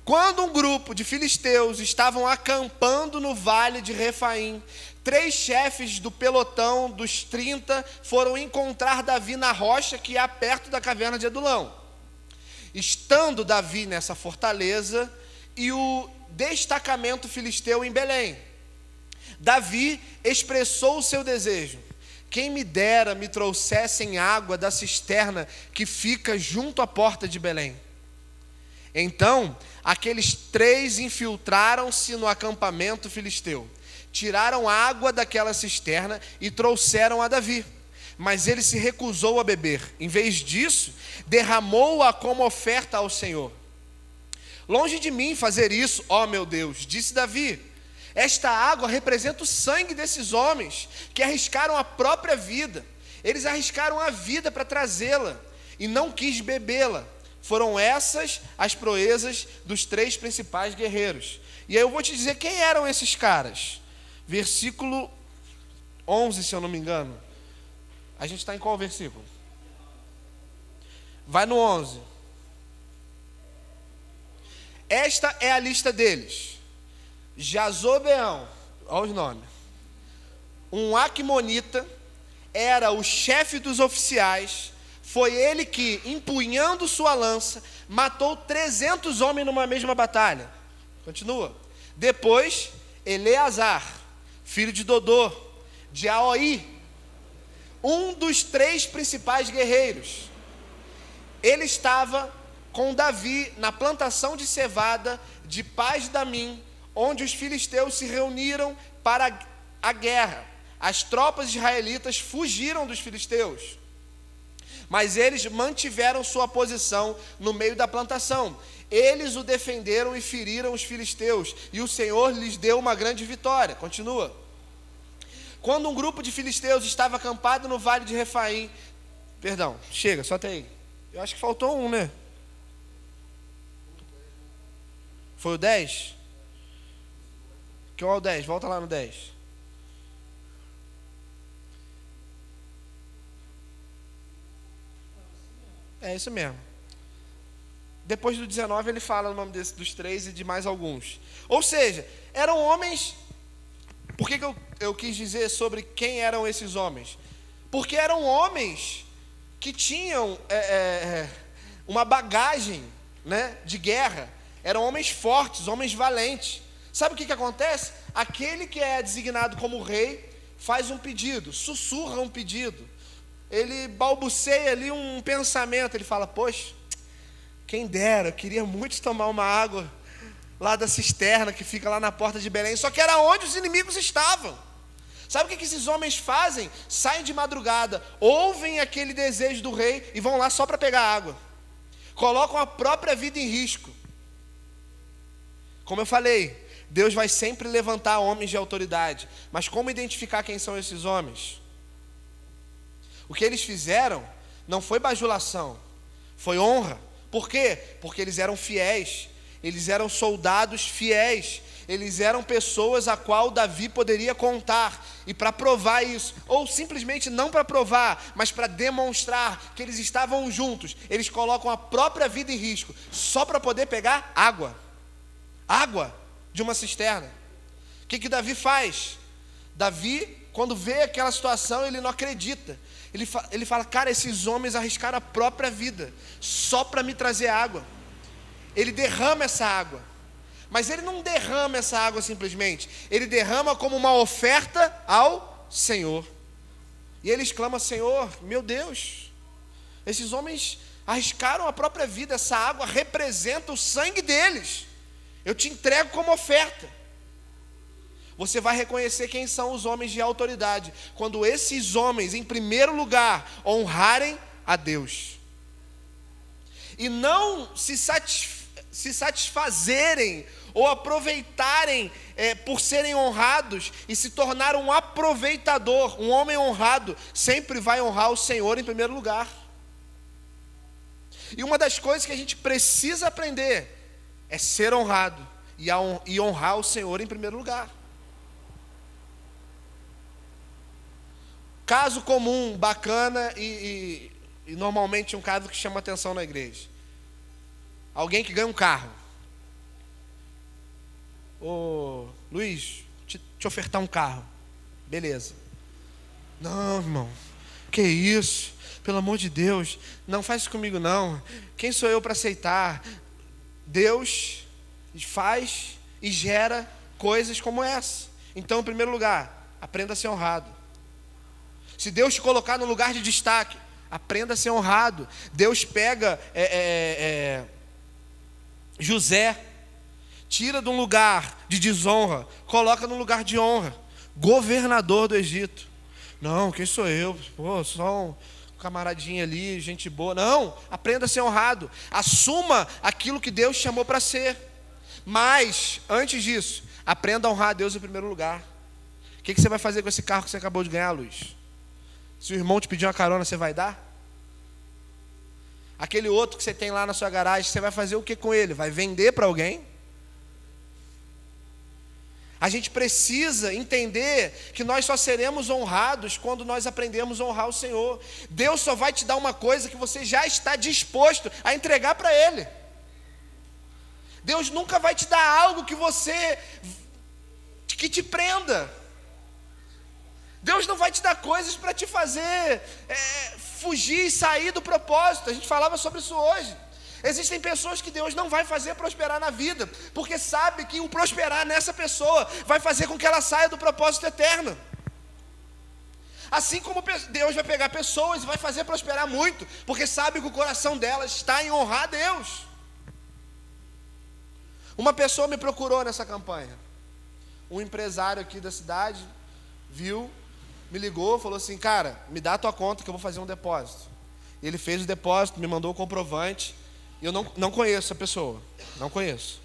Quando um grupo de filisteus estavam acampando no vale de Refaim, 3 chefes do pelotão dos 30 foram encontrar Davi na rocha que há perto da caverna de Adulão. Estando Davi nessa fortaleza e o destacamento filisteu em Belém, Davi expressou o seu desejo: quem me dera me trouxessem água da cisterna que fica junto à porta de Belém. Então, aqueles 3 infiltraram-se no acampamento filisteu, tiraram água daquela cisterna e trouxeram a Davi, mas ele se recusou a beber. Em vez disso, derramou-a como oferta ao Senhor. Longe de mim fazer isso, ó meu Deus, disse Davi. Esta água representa o sangue desses homens que arriscaram a própria vida. Eles arriscaram a vida para trazê-la e não quis bebê-la. Foram essas as proezas dos 3 principais guerreiros. E aí eu vou te dizer quem eram esses caras. Versículo 11, se eu não me engano. A gente está em qual versículo? Vai no 11. Esta é a lista deles: Jazobeão, olha os nomes, um Aqumonita, era o chefe dos oficiais. Foi ele que, empunhando sua lança, matou 300 homens numa mesma batalha. Continua. Depois, Eleazar, filho de Dodô, de Aoi, um dos 3 principais guerreiros. Ele estava com Davi na plantação de cevada de Paz-damim, onde os filisteus se reuniram para a guerra. As tropas israelitas fugiram dos filisteus, mas eles mantiveram sua posição no meio da plantação. Eles o defenderam e feriram os filisteus, e o Senhor lhes deu uma grande vitória. Continua. Quando um grupo de filisteus estava acampado no vale de Refaim, chega, só até aí. Eu acho que faltou um, né? Foi o 10? Que é o 10, volta lá no 10. É isso mesmo. Depois do 19 ele fala o nome dos 3 e de mais alguns. Ou seja, eram homens. Por que eu quis dizer sobre quem eram esses homens? Porque eram homens que tinham uma bagagem, né, de guerra. Eram homens fortes, homens valentes. Sabe o que acontece? Aquele que é designado como rei faz um pedido, sussurra um pedido. Ele balbuceia ali um pensamento. Ele fala: poxa, quem dera, eu queria muito tomar uma água lá da cisterna que fica lá na porta de Belém. Só que era onde os inimigos estavam. Sabe o que esses homens fazem? Saem de madrugada, ouvem aquele desejo do rei e vão lá só para pegar água. Colocam a própria vida em risco. Como eu falei, Deus vai sempre levantar homens de autoridade. Mas como identificar quem são esses homens? O que eles fizeram não foi bajulação, foi honra. Por quê? Porque eles eram fiéis, eles eram soldados fiéis, eles eram pessoas a qual Davi poderia contar. E para provar isso, ou simplesmente não para provar, mas para demonstrar que eles estavam juntos, eles colocam a própria vida em risco, só para poder pegar água de uma cisterna. O que Davi faz? Davi, quando vê aquela situação, ele não acredita. Ele fala: cara, esses homens arriscaram a própria vida só para me trazer água. Ele derrama essa água, mas ele não derrama essa água simplesmente, ele derrama como uma oferta ao Senhor. E ele exclama: Senhor, meu Deus, esses homens arriscaram a própria vida, essa água representa o sangue deles, eu te entrego como oferta. Você vai reconhecer quem são os homens de autoridade quando esses homens, em primeiro lugar, honrarem a Deus e não se satisfazerem ou aproveitarem por serem honrados e se tornar um aproveitador. Um homem honrado sempre vai honrar o Senhor em primeiro lugar. E uma das coisas que a gente precisa aprender é ser honrado e honrar o Senhor em primeiro lugar. Caso comum, bacana e normalmente um caso que chama atenção na igreja. Alguém que ganha um carro. Ô, Luiz, te ofertar um carro. Beleza. Não, irmão, que isso? Pelo amor de Deus, não faz isso comigo não. Quem sou eu para aceitar? Deus faz e gera coisas como essa. Então, em primeiro lugar, aprenda a ser honrado. Se Deus te colocar no lugar de destaque, aprenda a ser honrado. Deus pega José, tira de um lugar de desonra, coloca no lugar de honra. Governador do Egito. Não, quem sou eu? Pô, só um camaradinho ali, gente boa. Não, aprenda a ser honrado. Assuma aquilo que Deus chamou para ser. Mas, antes disso, aprenda a honrar a Deus em primeiro lugar. O que você vai fazer com esse carro que você acabou de ganhar, Luiz? Se o irmão te pedir uma carona, você vai dar? Aquele outro que você tem lá na sua garagem, você vai fazer o que com ele? Vai vender para alguém? A gente precisa entender que nós só seremos honrados quando nós aprendemos a honrar o Senhor. Deus só vai te dar uma coisa que você já está disposto a entregar para Ele. Deus nunca vai te dar algo que te prenda. Deus não vai te dar coisas para te fazer fugir e sair do propósito. A gente falava sobre isso hoje. Existem pessoas que Deus não vai fazer prosperar na vida, porque sabe que o prosperar nessa pessoa vai fazer com que ela saia do propósito eterno. Assim como Deus vai pegar pessoas e vai fazer prosperar muito, porque sabe que o coração delas está em honrar a Deus. Uma pessoa me procurou nessa campanha. Um empresário aqui da cidade viu, me ligou, falou assim: cara, me dá a tua conta que eu vou fazer um depósito. E ele fez o depósito, me mandou o comprovante. E eu não conheço a pessoa, não conheço.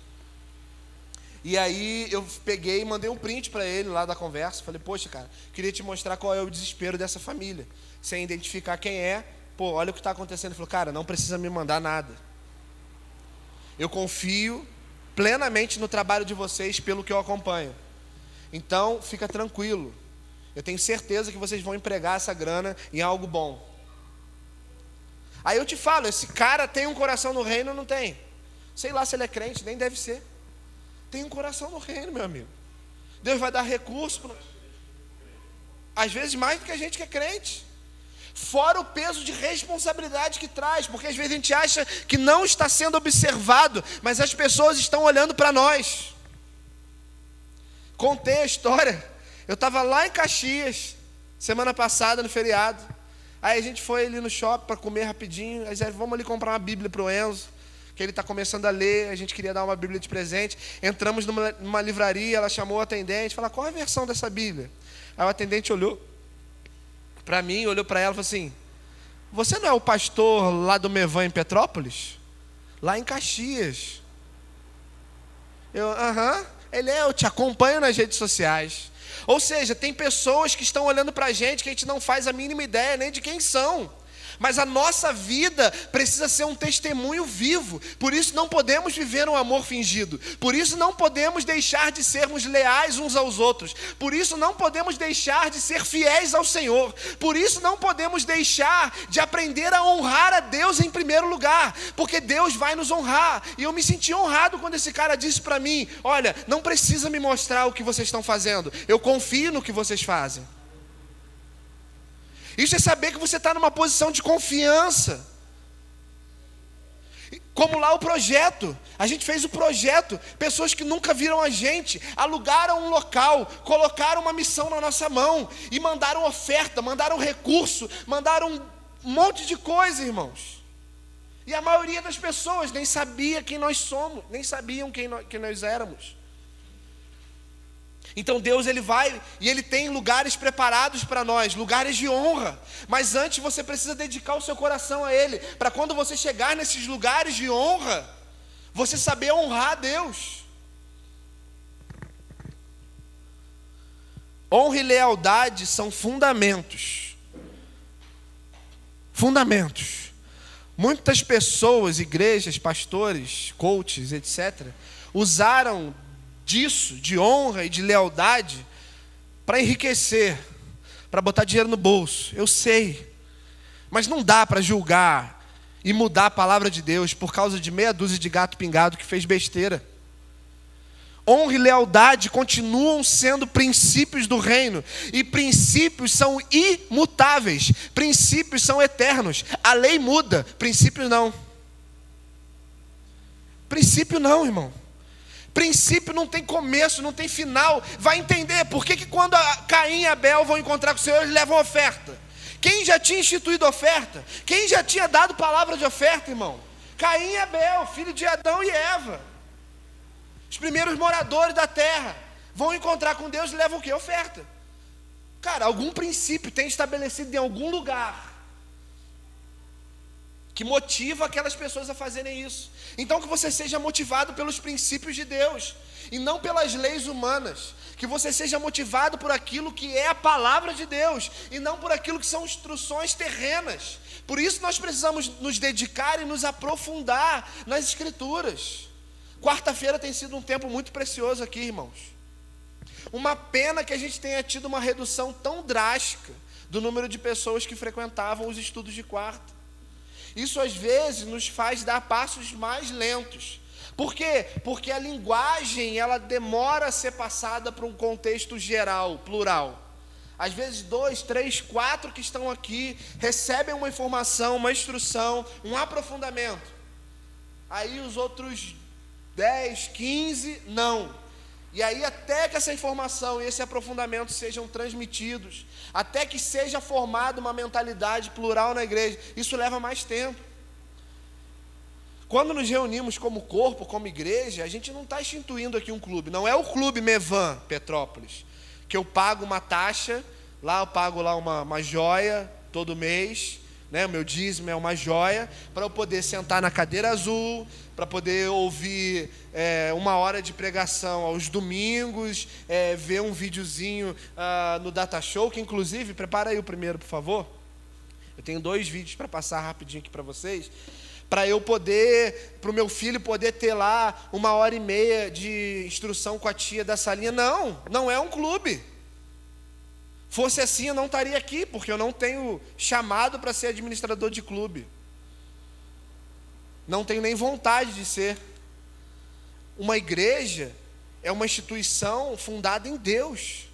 E aí eu peguei e mandei um print para ele lá da conversa. Falei: poxa, cara, queria te mostrar qual é o desespero dessa família, sem identificar quem é. Pô, olha o que está acontecendo. Ele falou: cara, não precisa me mandar nada. Eu confio plenamente no trabalho de vocês pelo que eu acompanho. Então, fica tranquilo. Eu tenho certeza que vocês vão empregar essa grana em algo bom. Aí eu te falo, esse cara tem um coração no reino ou não tem? Sei lá se ele é crente, nem deve ser. Tem um coração no reino, meu amigo. Deus vai dar recurso. Às vezes mais do que a gente que é crente. Fora o peso de responsabilidade que traz, porque às vezes a gente acha que não está sendo observado, mas as pessoas estão olhando para nós. Contei a história. Eu estava lá em Caxias, semana passada, no feriado. Aí a gente foi ali no shopping para comer rapidinho. Aí vamos ali comprar uma Bíblia para o Enzo, que ele está começando a ler. A gente queria dar uma Bíblia de presente. Entramos numa livraria, ela chamou o atendente, falou: qual é a versão dessa Bíblia? Aí o atendente olhou para mim, olhou para ela e falou assim: você não é o pastor lá do Mevan em Petrópolis? Lá em Caxias. Eu te acompanho nas redes sociais. Ou seja, tem pessoas que estão olhando para a gente que a gente não faz a mínima ideia nem de quem são. Mas a nossa vida precisa ser um testemunho vivo. Por isso não podemos viver um amor fingido. Por isso não podemos deixar de sermos leais uns aos outros. Por isso não podemos deixar de ser fiéis ao Senhor. Por isso não podemos deixar de aprender a honrar a Deus em primeiro lugar. Porque Deus vai nos honrar. E eu me senti honrado quando esse cara disse para mim: olha, não precisa me mostrar o que vocês estão fazendo. Eu confio no que vocês fazem. Isso é saber que você está numa posição de confiança. Como lá o projeto. A gente fez o projeto. Pessoas que nunca viram a gente alugaram um local, colocaram uma missão na nossa mão e mandaram oferta, mandaram recurso, mandaram um monte de coisa, irmãos. E a maioria das pessoas nem sabia quem nós somos, nem sabiam quem nós éramos. Então Deus, Ele vai e Ele tem lugares preparados para nós, lugares de honra. Mas antes você precisa dedicar o seu coração a Ele, para quando você chegar nesses lugares de honra, você saber honrar a Deus. Honra e lealdade são fundamentos. Fundamentos. Muitas pessoas, igrejas, pastores, coaches, etc., usaram disso, de honra e de lealdade, para enriquecer, para botar dinheiro no bolso. Eu sei, mas não dá para julgar e mudar a palavra de Deus por causa de meia dúzia de gato pingado que fez besteira. Honra e lealdade continuam sendo princípios do reino, e princípios são imutáveis, princípios são eternos. A lei muda, princípio não. Princípio não, irmão. Princípio não tem começo, não tem final. Vai entender por que quando Caim e Abel vão encontrar com o Senhor, eles levam oferta. Quem já tinha instituído oferta? Quem já tinha dado palavra de oferta, irmão? Caim e Abel, filho de Adão e Eva. Os primeiros moradores da terra vão encontrar com Deus e levam o quê? Oferta. Cara, algum princípio tem estabelecido em algum lugar que motiva aquelas pessoas a fazerem isso. Então que você seja motivado pelos princípios de Deus e não pelas leis humanas. Que você seja motivado por aquilo que é a palavra de Deus e não por aquilo que são instruções terrenas. Por isso nós precisamos nos dedicar e nos aprofundar nas Escrituras. Quarta-feira tem sido um tempo muito precioso aqui, irmãos. Uma pena que a gente tenha tido uma redução tão drástica do número de pessoas que frequentavam os estudos de quarta. Isso às vezes nos faz dar passos mais lentos, Por quê? Porque a linguagem, ela demora a ser passada para um contexto geral, plural. Às vezes 2, 3, 4 que estão aqui recebem uma informação, uma instrução, um aprofundamento. Aí os outros 10, 15, não. E aí até que essa informação e esse aprofundamento sejam transmitidos, até que seja formada uma mentalidade plural na igreja, isso leva mais tempo. Quando nos reunimos como corpo, como igreja, a gente não está instituindo aqui um clube. Não é o Clube Mevan Petrópolis, que eu pago uma taxa, lá eu pago lá uma joia todo mês, né? O meu dízimo é uma joia, para eu poder sentar na cadeira azul, para poder ouvir 1 hora de pregação aos domingos, ver um videozinho no Data Show, que inclusive, prepara aí o primeiro, por favor. Eu tenho 2 vídeos para passar rapidinho aqui para vocês, para eu poder, para o meu filho poder ter lá 1h30 de instrução com a tia da salinha. Não é um clube. Fosse assim, eu não estaria aqui, porque eu não tenho chamado para ser administrador de clube. Não tenho nem vontade de ser. Uma igreja é uma instituição fundada em Deus.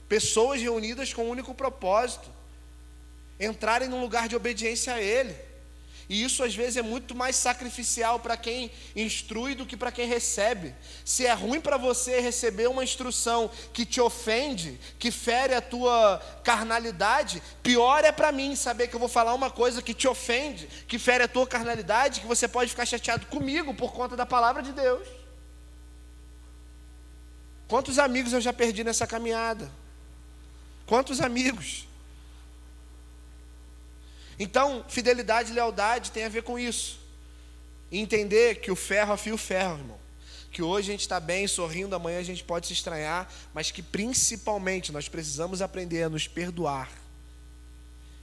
Pessoas reunidas com um único propósito: entrarem num lugar de obediência a Ele. E isso às vezes é muito mais sacrificial para quem instrui do que para quem recebe. Se é ruim para você receber uma instrução que te ofende, que fere a tua carnalidade, pior é para mim saber que eu vou falar uma coisa que te ofende, que fere a tua carnalidade, que você pode ficar chateado comigo por conta da palavra de Deus. Quantos amigos eu já perdi nessa caminhada? Quantos amigos? Então, fidelidade e lealdade tem a ver com isso. E entender que o ferro afia o ferro, irmão. Que hoje a gente está bem, sorrindo, amanhã a gente pode se estranhar, mas que principalmente nós precisamos aprender a nos perdoar.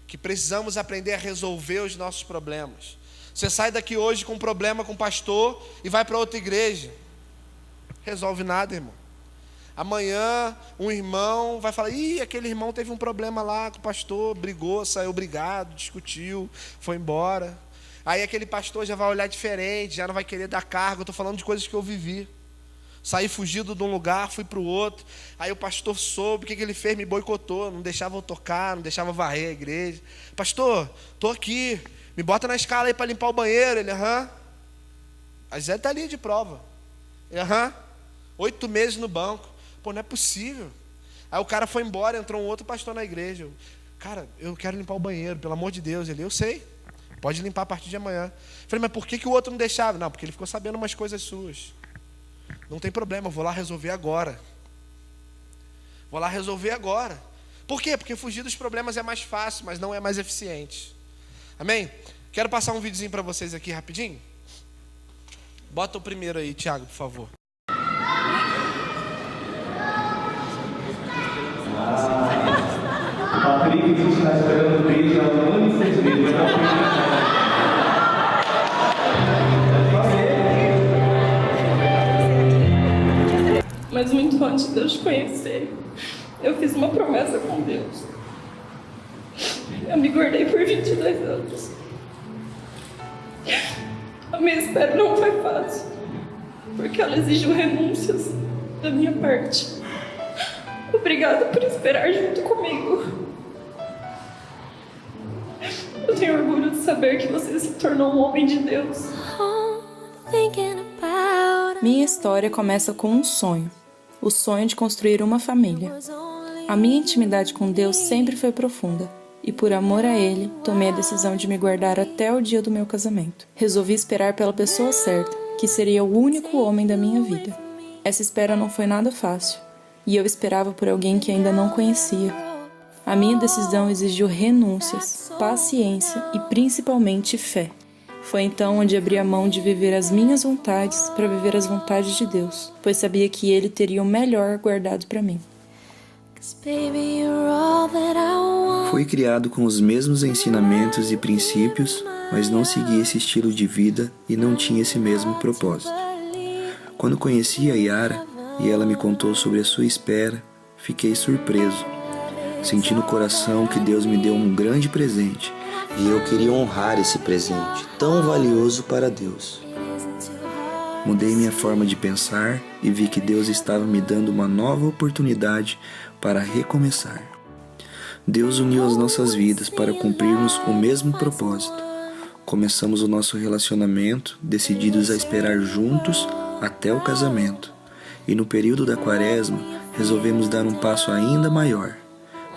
Que precisamos aprender a resolver os nossos problemas. Você sai daqui hoje com um problema com o pastor e vai para outra igreja. Resolve nada, irmão. Amanhã um irmão vai falar: ih, aquele irmão teve um problema lá com o pastor, brigou, saiu brigado, discutiu, foi embora. Aí aquele pastor já vai olhar diferente, já não vai querer dar cargo. Eu estou falando de coisas que eu vivi. Saí fugido de um lugar, fui para o outro. Aí o pastor soube, o que ele fez? Me boicotou, não deixava eu tocar, não deixava varrer a igreja. Pastor, estou aqui, me bota na escala aí para limpar o banheiro. Ele, aham. A Zé está ali de prova. Ele, aham. 8 meses no banco. Pô, não é possível. Aí o cara foi embora, entrou um outro pastor na igreja. Cara, eu quero limpar o banheiro, pelo amor de Deus. Ele, eu sei, pode limpar a partir de amanhã. Falei, mas por que o outro não deixava? Não, porque ele ficou sabendo umas coisas suas. Não tem problema, eu vou lá resolver agora. Vou lá resolver agora. Por quê? Porque fugir dos problemas é mais fácil, mas não é mais eficiente. Amém? Quero passar um videozinho para vocês aqui rapidinho. Bota o primeiro aí, Thiago, por favor. O Patrick, a gente está esperando desde há 1 ano e 6 meses. Mas muito antes de eu te conhecer, eu fiz uma promessa com Deus. Eu me guardei por 22 anos. A minha espera não foi fácil, porque ela exigiu renúncias da minha parte. Obrigada por esperar junto comigo. Eu tenho orgulho de saber que você se tornou um homem de Deus. Minha história começa com um sonho. O sonho de construir uma família. A minha intimidade com Deus sempre foi profunda. E por amor a Ele, tomei a decisão de me guardar até o dia do meu casamento. Resolvi esperar pela pessoa certa, que seria o único homem da minha vida. Essa espera não foi nada fácil. E eu esperava por alguém que ainda não conhecia. A minha decisão exigiu renúncias, paciência e principalmente fé. Foi então onde abri a mão de viver as minhas vontades para viver as vontades de Deus, pois sabia que Ele teria o melhor guardado para mim. Fui criado com os mesmos ensinamentos e princípios, mas não segui esse estilo de vida e não tinha esse mesmo propósito. Quando conheci a Yara e ela me contou sobre a sua espera, fiquei surpreso. Senti no coração que Deus me deu um grande presente. E eu queria honrar esse presente tão valioso para Deus. Mudei minha forma de pensar e vi que Deus estava me dando uma nova oportunidade para recomeçar. Deus uniu as nossas vidas para cumprirmos o mesmo propósito. Começamos o nosso relacionamento decididos a esperar juntos até o casamento. E no período da Quaresma, resolvemos dar um passo ainda maior.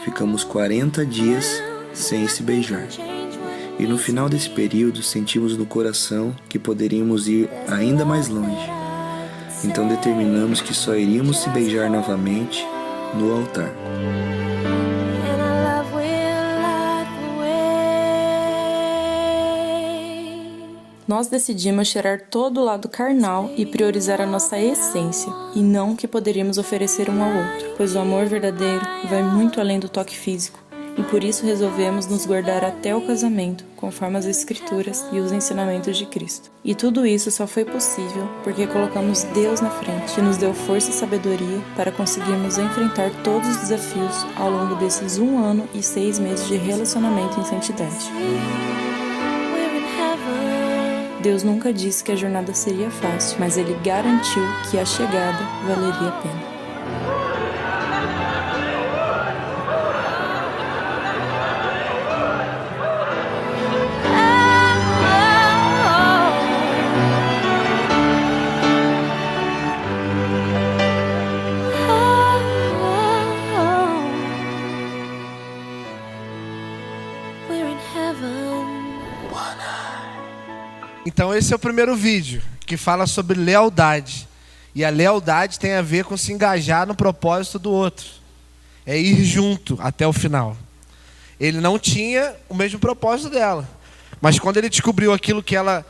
Ficamos 40 dias sem se beijar. E no final desse período, sentimos no coração que poderíamos ir ainda mais longe. Então determinamos que só iríamos se beijar novamente no altar. Nós decidimos tirar todo o lado carnal e priorizar a nossa essência, e não o que poderíamos oferecer um ao outro, pois o amor verdadeiro vai muito além do toque físico, e por isso resolvemos nos guardar até o casamento, conforme as Escrituras e os ensinamentos de Cristo. E tudo isso só foi possível porque colocamos Deus na frente, que nos deu força e sabedoria para conseguirmos enfrentar todos os desafios ao longo desses 1 ano e 6 meses de relacionamento em santidade. Deus nunca disse que a jornada seria fácil, mas Ele garantiu que a chegada valeria a pena. Então esse é o primeiro vídeo, que fala sobre lealdade. E a lealdade tem a ver com se engajar no propósito do outro. É ir junto até o final. Ele não tinha o mesmo propósito dela. Mas quando ele descobriu aquilo que ela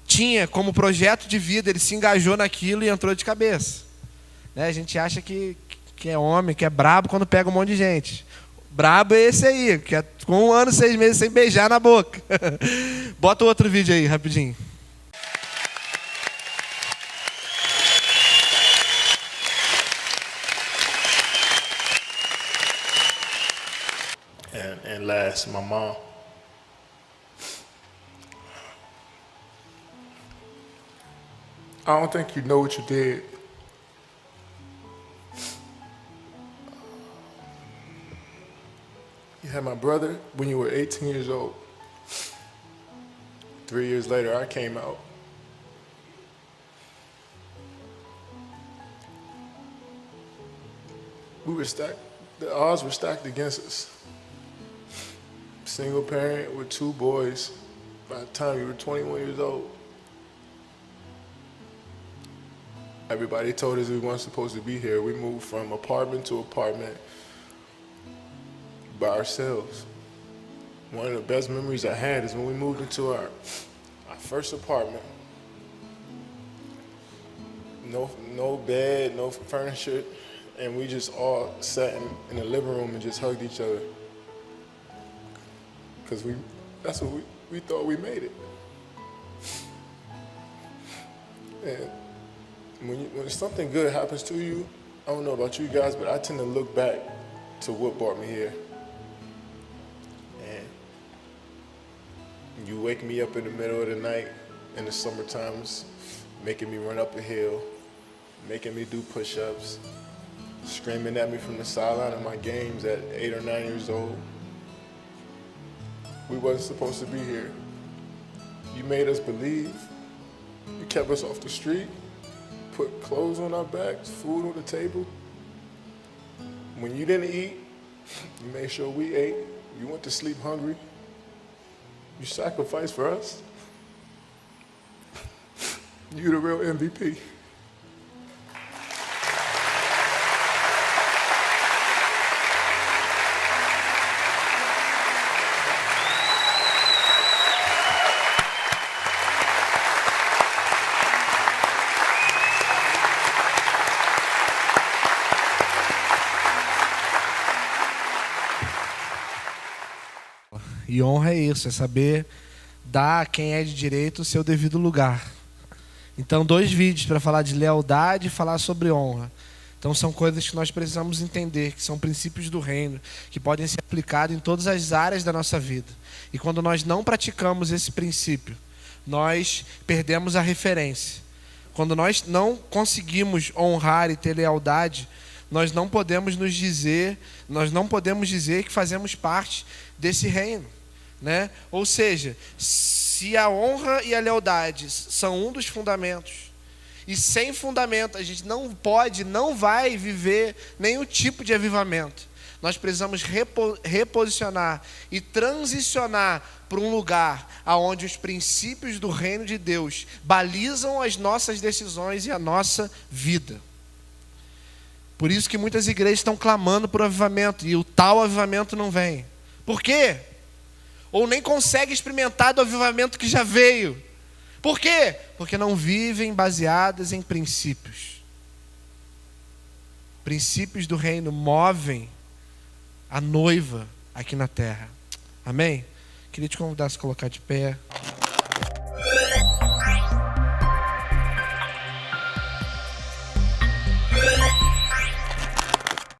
tinha como projeto de vida, ele se engajou naquilo e entrou de cabeça. Né? A gente acha que é homem, que é brabo quando pega um monte de gente. Brabo é esse aí, que é com 1 ano e 6 meses sem beijar na boca. Bota o outro vídeo aí, rapidinho. And last, my mom. I don't think you know what you did. You had my brother when you were 18 years old. 3 years later, I came out. We were stacked. The odds were stacked against us. Single parent with 2 boys by the time you were 21 years old. Everybody told us we weren't supposed to be here. We moved from apartment to apartment by ourselves. One of the best memories I had is when we moved into our first apartment. No bed, no furniture, and we just all sat in the living room and just hugged each other. Because that's what we thought we made it. And when something good happens to you, I don't know about you guys, but I tend to look back to what brought me here. And you wake me up in the middle of the night in the summer times, making me run up a hill, making me do push-ups, screaming at me from the sideline of my games at 8 or 9 years old. We wasn't supposed to be here. You made us believe. You kept us off the street, put clothes on our backs, food on the table. When you didn't eat, you made sure we ate. You went to sleep hungry. You sacrificed for us. You the real MVP. E honra é isso, é saber dar a quem é de direito o seu devido lugar. Então, 2 vídeos para falar de lealdade e falar sobre honra. Então, são coisas que nós precisamos entender, que são princípios do reino, que podem ser aplicados em todas as áreas da nossa vida. E quando nós não praticamos esse princípio, nós perdemos a referência. quando nós não conseguimos honrar e ter lealdade, nós não podemos dizer que fazemos parte desse reino, né? Ou seja, se a honra e a lealdade são um dos fundamentos, e sem fundamento a gente não vai viver nenhum tipo de avivamento. Nós precisamos reposicionar e transicionar para um lugar onde os princípios do reino de Deus balizam as nossas decisões e a nossa vida. Por isso que muitas igrejas estão clamando por avivamento e o tal avivamento não vem. Por quê? Ou nem consegue experimentar do avivamento que já veio. Por quê? Porque não vivem baseadas em princípios. Princípios do reino movem a noiva aqui na terra. Amém? Queria te convidar a se colocar de pé.